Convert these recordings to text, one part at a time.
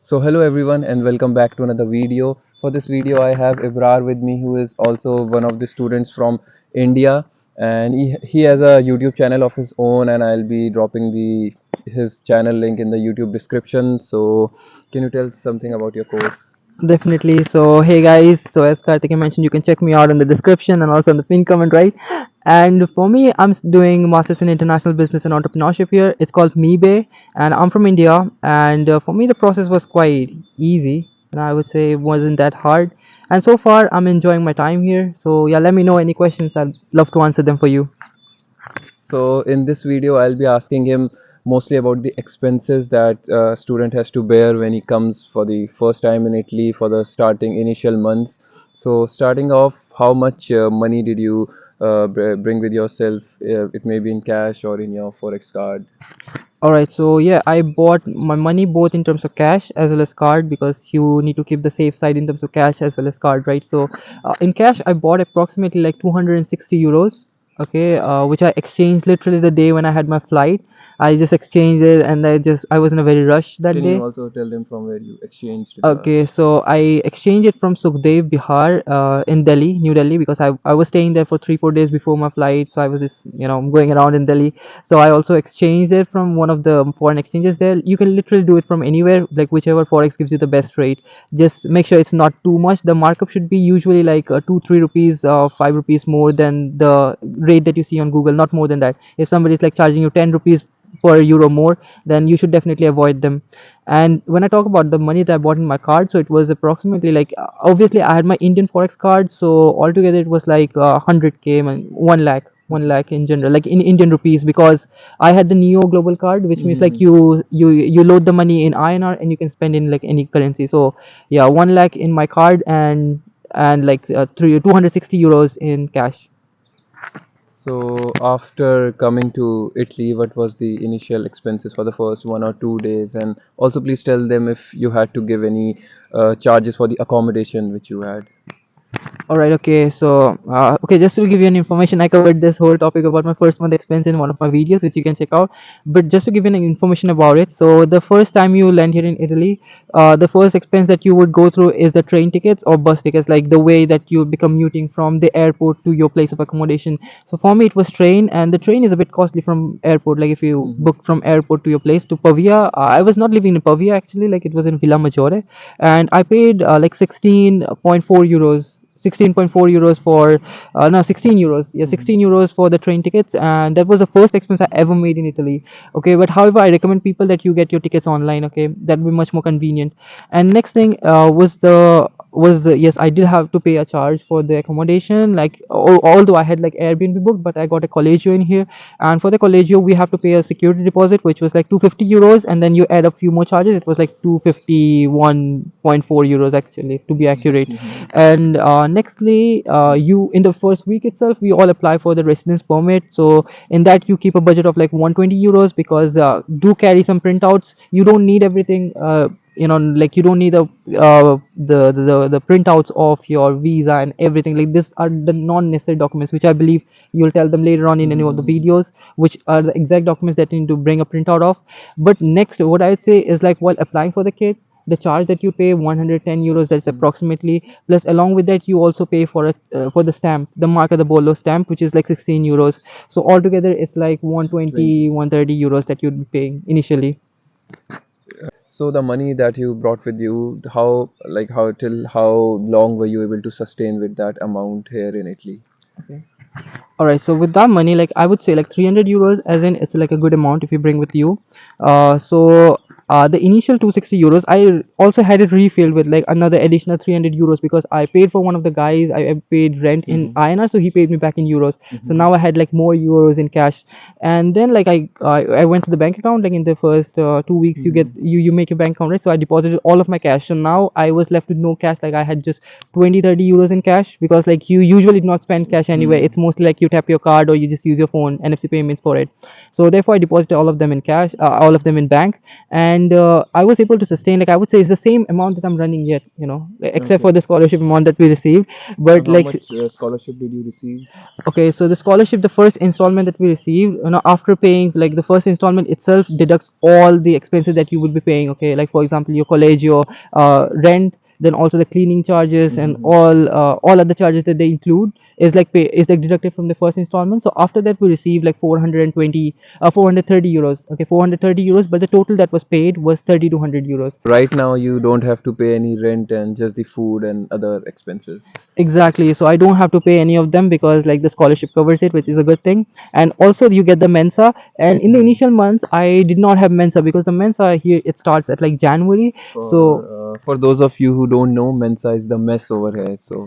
So hello everyone and welcome back to another video. For this video I have Ibrar with me, who is also one of the students from India, and he has a YouTube channel of his own, and I'll be dropping the his channel link in the YouTube description. So can you tell something about your course? Definitely. So, hey guys. So, as Karthik mentioned, you can check me out in the description and also in the pinned comment, right? And for me, doing masters in international business and entrepreneurship here. It's called MeBay, and I'm from India. And for me, the process was quite easy, and I would say it wasn't that hard. And so far, I'm enjoying my time here. So, yeah, let me know any questions. I'd love to answer them for you. So in this video, I'll be asking him mostly about the expenses that a student has to bear when he comes for the first time in Italy for the starting initial months. So starting off, how much money did you bring with yourself? It may be in cash or in your forex card. All right, so yeah, I bought my money both in terms of cash as well as card because you need to keep the safe side in terms of cash as well as card, right? So, in cash, I bought approximately like 260 euros, okay, which I exchanged literally the day when I had my flight. I just exchanged it, and I was in a very rush that Can you day. also tell them from where you exchanged the? Okay, so I exchanged it from Sukhdev, Bihar, in Delhi, New Delhi, because I was staying there for 3 4 days before my flight, so I was just going around in Delhi. So I also exchanged it from one of the foreign exchanges there. You can literally do it from anywhere, like whichever forex gives you the best rate. Just make sure it's not too much. The markup should be usually like 2 3 rupees, 5 rupees more than the rate that you see on Google, not more than that. If somebody is like charging you 10 rupees per euro more, then you should definitely avoid them. And when I talk about the money that I bought in my card, so it was approximately like, obviously I had my Indian forex card, so altogether it was like 100k, and 1 lakh in general, like in Indian rupees, because I had the Neo Global card, which means like Mhm. you load the money in INR and you can spend in like any currency. So yeah, 1 lakh in my card, and like 260 euros in cash. So after coming to Italy, what was the initial expenses for the first 1 or 2 days? And also please tell them if you had to give any charges for the accommodation which you had. All right, okay. So, okay, just to give you an information, I covered this whole topic about my first month expense in one of my videos, which you can check out. But just to give you an information about it, so the first time you land here in Italy, the first expense that you would go through is the train tickets or bus tickets, like the way that you be commuting from the airport to your place of accommodation. So for me, it was train, and the train is a bit costly from airport. Like if you Mhm. book from airport to your place to Pavia, I was not living in Pavia actually, like it was in Villa Maggiore, and I paid like 16.4 euros. 16.4 euros for no 16 euros, yeah, Mhm. 16 euros for the train tickets, and that was the first expense I ever made in Italy. Okay, but however, I recommend people that you get your tickets online. Okay, that would be much more convenient. And next thing was the yes, I did have to pay a charge for the accommodation, like although I had like Airbnb booked, but I got a collegio in here, and for the collegio we have to pay a security deposit, which was like 250 euros, and then you add a few more charges. It was like 251.4 euros actually, to be accurate. Mhm. And nextly, you in the first week itself, we all apply for the residence permit. So in that, you keep a budget of like 120 euros, because do carry some printouts. You don't need everything. Like you don't need the printouts of your visa and everything. Like this are the non-necessary documents, which I believe you'll tell them later on in any of the Mhm. videos, which are the exact documents that you need to bring a printout of. But next, what I'd say is, like, while applying for the kit, the charge that you pay 110 euros, that's Mhm. approximately, plus along with that you also pay for the stamp, the marca the bolo stamp, which is like 16 euros. So altogether it's like 20. 120 130 euros that you'd be paying initially. So the money that you brought with you, how till how long were you able to sustain with that amount here in Italy? Okay. All right, so with that money, like I would say like 300 euros, as in it's like a good amount if you bring with you. The initial 260 euros, I also had it refilled with like another additional 300 euros, because I paid for one of the guys. I paid rent in Mhm. INR, so he paid me back in euros. So Mhm. now I had like more euros in cash. And then like I went to the bank account. Like in the first 2 weeks, Mhm. you make a bank account, right? So I deposited all of my cash. So now I was left with no cash. Like I had just 20 30 euros in cash, because like you usually do not spend cash anyway. Mhm. It's mostly like you tap your card or you just use your phone NFC payments for it. So therefore I deposited all of them in cash, all of them in bank. And and I was able to sustain, like I would say it's the same amount that I'm running yet, you know, except Okay. for the scholarship amount that we received. And But how like, much scholarship did you receive? okay, so the scholarship, the first installment that we received, you know, after paying, like the first installment itself deducts all the expenses that you will be paying. Okay, like for example, your college, your rent, then also the cleaning charges and Mm-hmm. all other charges that they include is like deducted from the first installment. So after that, we received like 420, 430 euros. Okay, 430 euros, but the total that was paid was 3200 euros. Right now, you don't have to pay any rent and just the food and other expenses. Exactly. So I don't have to pay any of them because like the scholarship covers it, which is a good thing. And also you get the Mensa. And in the Mhm. initial months, I did not have Mensa because the Mensa here it starts at like January. So For those of you who don't know, Mensa is the mess over here. So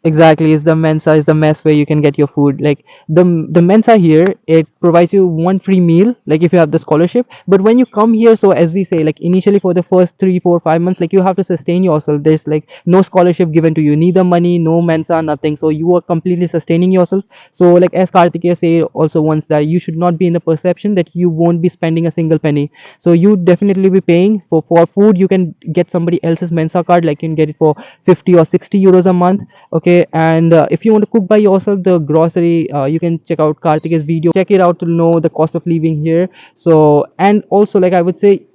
exactly, is the Mensa is the mess where you can get your food. Like the Mensa here, it provides you one free meal, like if you have the scholarship. But when you come here, so as we say, like initially for the first 3, 4, 5 months, like you have to sustain yourself. There's like no scholarship given to you, neither money, no Mensa, nothing. So you are completely sustaining yourself. So like as Kartikeya said also once, that you should not be in the perception that you won't be spending a single penny. So you definitely be paying for food. You can get somebody else's Mensa card, like you can get it for 50 or 60 euros a month. Okay, and if you want to cook by yourself, the grocery, you can check out Kartike's video, check it out to know the cost of living here. So and also like I would say,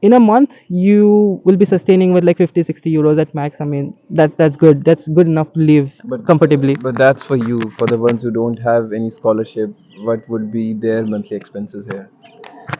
in a month you will be sustaining with like 50, 60 euros at max. I mean that's good, that's good enough to live comfortably. but that's for you. For the ones who don't have any scholarship, what would be their monthly expenses here?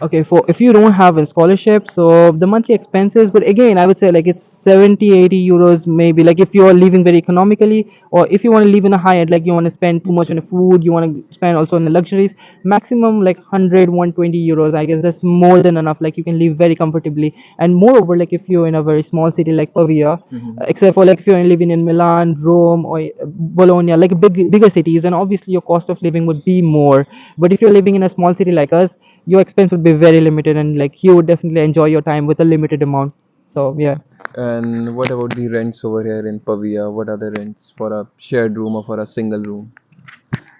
Okay, for if you don't have a scholarship, so the monthly expenses, but again I would say like it's 70, 80 euros maybe, like if you are living very economically, or if you want to live in a high end, like you want to spend too much on the food, you want to spend also on the luxuries, maximum like 100, 120 euros, I guess that's more than enough, like you can live very comfortably. And moreover, like if you're in a very small city like Pavia, Mhm. except for like if you're living in Milan, Rome, or Bologna, like bigger cities, and obviously your cost of living would be more. But if you're living in a small city like us, your expense would be very limited, and like you would definitely enjoy your time with a limited amount. So yeah. And what about the rents over here in Pavia? What are the rents for a shared room or for a single room?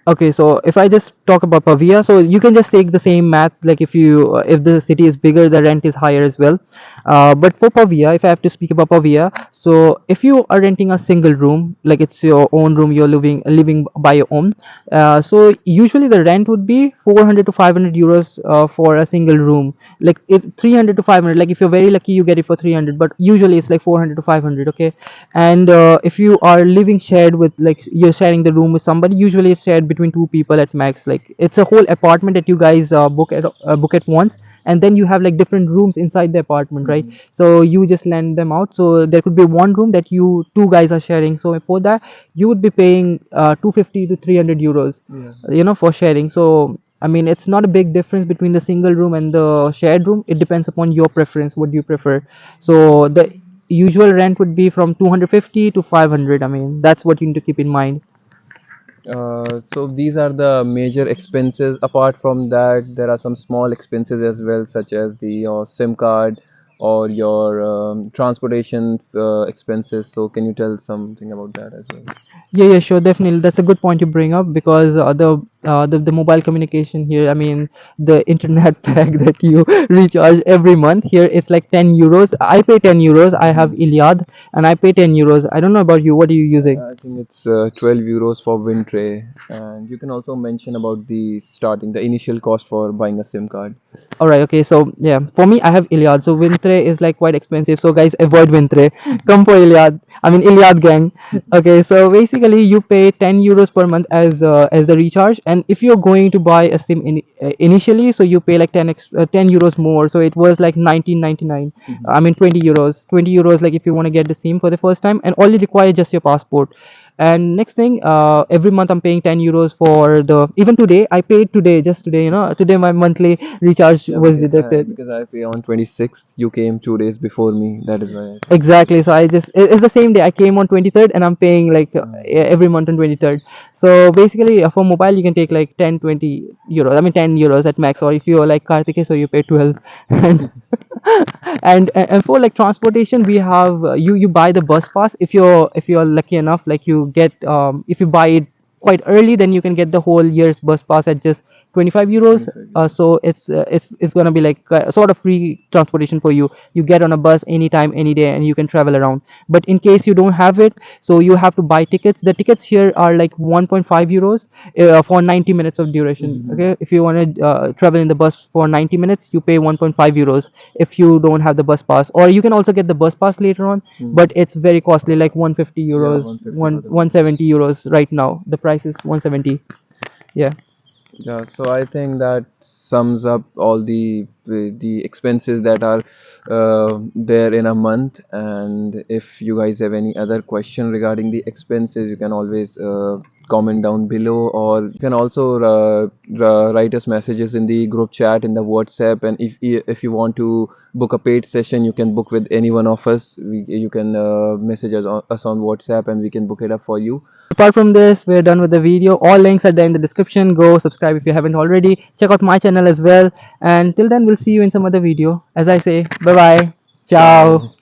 Okay, so if I just talk about Pavia, so you can just take the same math. Like if you if the city is bigger, the rent is higher as well. But for Pavia, if I have to speak about Pavia, so if you are renting a single room, like it's your own room, you're living by your own. So usually the rent would be 400 to 500 euros for a single room. Like if 300 to 500, like if you're very lucky, you get it for 300. But usually it's like 400 to 500. Okay, and if you are living shared with, like you're sharing the room with somebody, usually it's shared between two people at max. Like it's a whole apartment that you guys book at once, and then you have like different rooms inside the apartment, right? Mhm. So you just lend them out, so there could be one room that you two guys are sharing. So for that you would be paying 250 to 300 euros, Yeah. you know, for sharing. So I mean, it's not a big difference between the single room and the shared room. It depends upon your preference. What do you prefer? So the usual rent would be from 250 to 500. I mean, that's what you need to keep in mind. So these are the major expenses. Apart from that, there are some small expenses as well, such as the your SIM card or your transportation expenses. So can you tell something about that as well? Yeah, yeah, sure, definitely. That's a good point you bring up because the mobile communication here. I mean, the internet pack that you recharge every month here, it's like 10 euros. I pay 10 euros. I have Mhm. Iliad, and I pay 10 euros. I don't know about you. What are you using? I think it's 12 euros for wind tray, and you can also mention about the initial cost for buying a SIM card. All right, okay. So yeah, for me, I have Iliad. So Wintre is like quite expensive. So guys, avoid Wintre. Come for Iliad. I mean Iliad gang. Okay, so basically you pay 10 euros per month as the recharge, and if you're going to buy a SIM initially, so you pay like 10 euros more. So it was like 19.99. I mean 20 euros. 20 euros like if you want to get the SIM for the first time, and all you require is just your passport. And next thing, every month I'm paying 10 euros for the, even today I paid today, just today, you know, today my monthly recharge Yeah, was deducted. because I pay on 26th. You came 2 days before me. That is why I paid. Exactly. So I just it's the same day. I came on 23rd, and I'm paying like every month on 23rd. So basically, for mobile you can take like 10, 20 euros. I mean 10 euros at max. Or if you're like Kartike, so you pay 12. and and for like transportation, we have you buy the bus pass if you're lucky enough. Like you get if you buy it quite early, then you can get the whole year's bus pass at just 25 euros. 25 euros. So it's gonna be like sort of free transportation for you. You get on a bus anytime, any day, and you can travel around. But in case you don't have it, so you have to buy tickets. The tickets here are like 1.5 euros for 90 minutes of duration. Mm-hmm. Okay, if you want to travel in the bus for 90 minutes, you pay 1.5 euros if you don't have the bus pass, or you can also get the bus pass later on, Mm. but it's very costly, like 150 Yeah, euros, 150 for the bus pass. 170 euros right now. The price is 170. Yeah. Yeah, so I think that sums up all the expenses that are there in a month. And if you guys have any other question regarding the expenses, you can always comment down below, or you can also write us messages in the group chat in the WhatsApp. And if you want to book a paid session, you can book with any one of us. You can message us on WhatsApp, and we can book it up for you. Apart from this, we're done with the video. All links are there in the description. Go subscribe if you haven't already. Check out my channel as well. And till then, we'll see you in some other video. As I say, bye bye. Ciao. Ciao.